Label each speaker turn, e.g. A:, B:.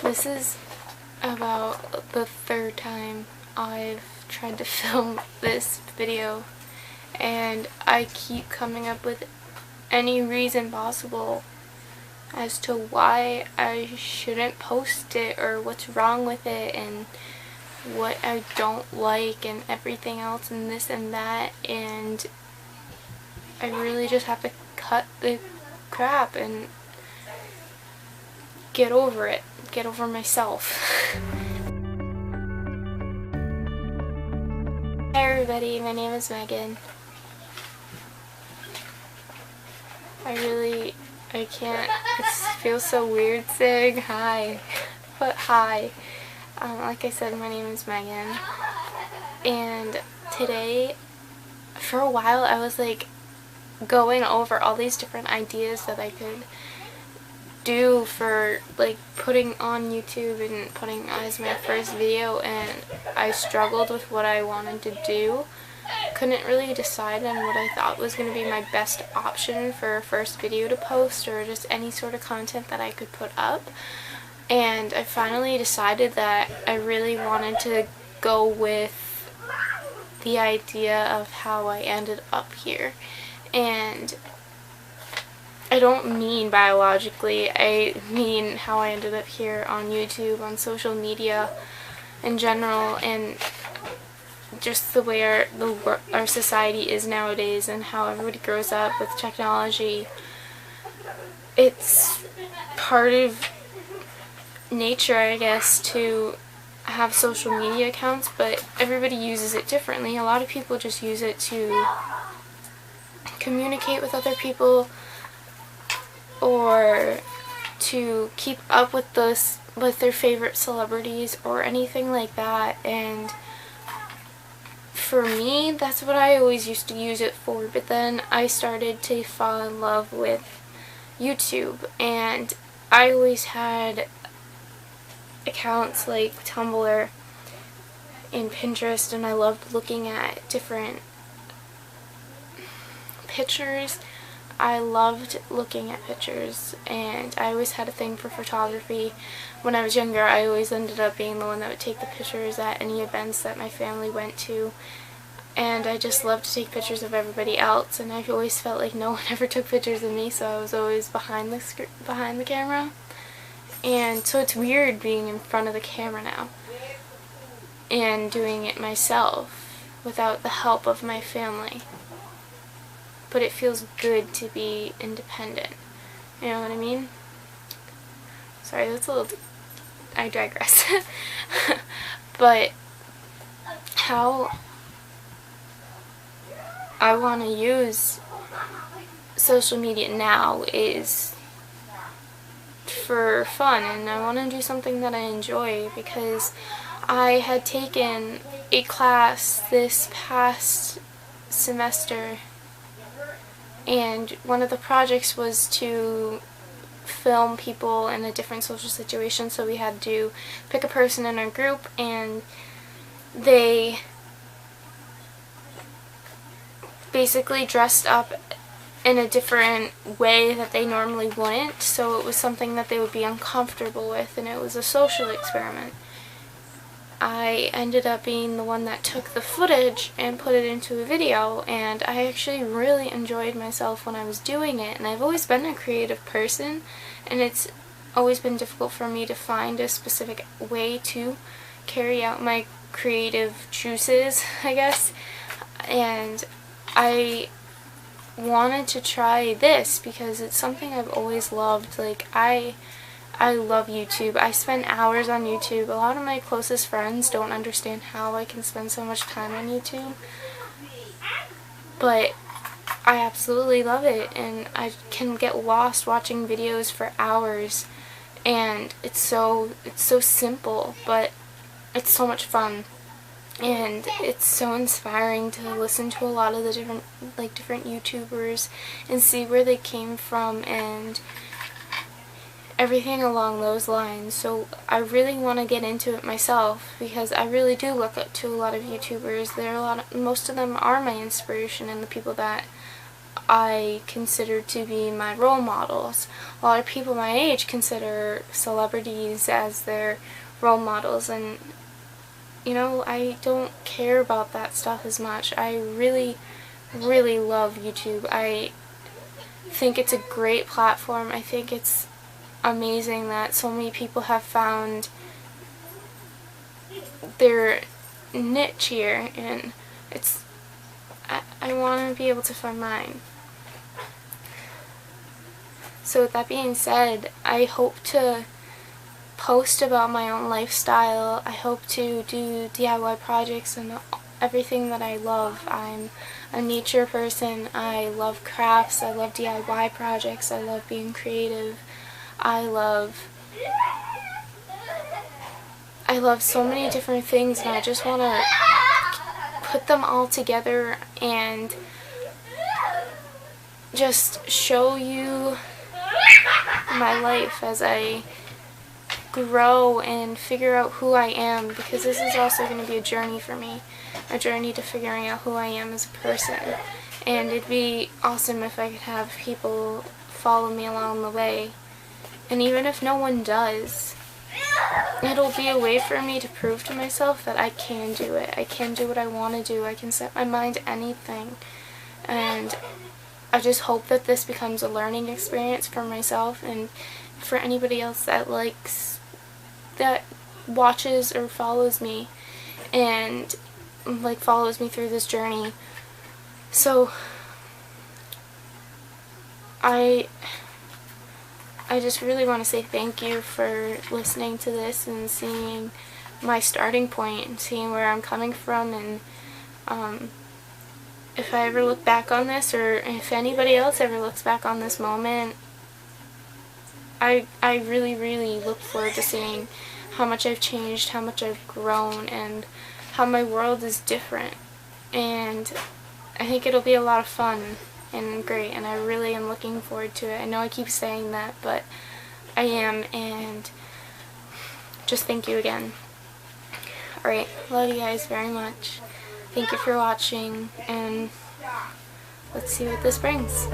A: This is about the third time I've tried to film this video, and I keep coming up with any reason possible as to why I shouldn't post it or what's wrong with it and what I don't like and everything else and this and that, and I really just have to cut the crap and get over it, get over myself. Hi everybody, my name is Megan. I can't, it feels so weird saying hi, but hi. Like I said, my name is Megan, and today, for a while, I was like going over all these different ideas that I could do for like putting on YouTube and putting as my first video, and I struggled with what I wanted to do. Couldn't really decide on what I thought was going to be my best option for a first video to post, or just any sort of content that I could put up. And I finally decided that I really wanted to go with the idea of how I ended up here. And I don't mean biologically, I mean how I ended up here on YouTube, on social media in general, and just the way our society is nowadays and how everybody grows up with technology. It's part of nature, I guess, to have social media accounts, but everybody uses it differently. A lot of people just use it to communicate with other people or to keep up with their favorite celebrities or anything like that. And for me, that's what I always used to use it for, but then I started to fall in love with YouTube, and I always had accounts like Tumblr and Pinterest, and I loved looking at different pictures. I loved looking at pictures, and I always had a thing for photography. When I was younger, I always ended up being the one that would take the pictures at any events that my family went to, and I just loved to take pictures of everybody else, and I've always felt like no one ever took pictures of me, so I was always behind the camera. And so it's weird being in front of the camera now and doing it myself without the help of my family. But it feels good to be independent. You know what I mean? Sorry, that's a little... I digress. But how I want to use social media now is for fun, and I want to do something that I enjoy, because I had taken a class this past semester, and one of the projects was to film people in a different social situation. So we had to pick a person in our group, and they basically dressed up in a different way that they normally wouldn't, so it was something that they would be uncomfortable with, and it was a social experiment. I ended up being the one that took the footage and put it into a video, and I actually really enjoyed myself when I was doing it. And I've always been a creative person, and it's always been difficult for me to find a specific way to carry out my creative juices, I guess. And I wanted to try this because it's something I've always loved. Like, I love YouTube. I spend hours on YouTube. A lot of my closest friends don't understand how I can spend so much time on YouTube, but I absolutely love it, and I can get lost watching videos for hours, and it's so simple, but it's so much fun. And it's so inspiring to listen to a lot of the different YouTubers and see where they came from and everything along those lines. So I really want to get into it myself, because I really do look up to a lot of YouTubers. Most of them are my inspiration, and the people that I consider to be my role models. A lot of people my age consider celebrities as their role models, and you know, I don't care about that stuff as much. I really, really love YouTube. I think it's a great platform. I think it's amazing that so many people have found their niche here, and I want to be able to find mine. So with that being said, I hope to post about my own lifestyle. I hope to do DIY projects and everything that I love. I'm a nature person. I love crafts. I love DIY projects. I love being creative. I love so many different things, and I just want to put them all together and just show you my life as I grow and figure out who I am, because this is also going to be a journey for me, a journey to figuring out who I am as a person. And it'd be awesome if I could have people follow me along the way. And even if no one does, it'll be a way for me to prove to myself that I can do it. I can do what I want to do. I can set my mind to anything. And I just hope that this becomes a learning experience for myself and for anybody else that watches or follows me and follows me through this journey. So I just really want to say thank you for listening to this and seeing my starting point and seeing where I'm coming from. And if I ever look back on this, or if anybody else ever looks back on this moment, I really, really look forward to seeing how much I've changed, how much I've grown, and how my world is different. And I think it'll be a lot of fun and great, and I really am looking forward to it. I know I keep saying that, but I am, and just thank you again. Alright, love you guys very much. Thank you for watching, and let's see what this brings.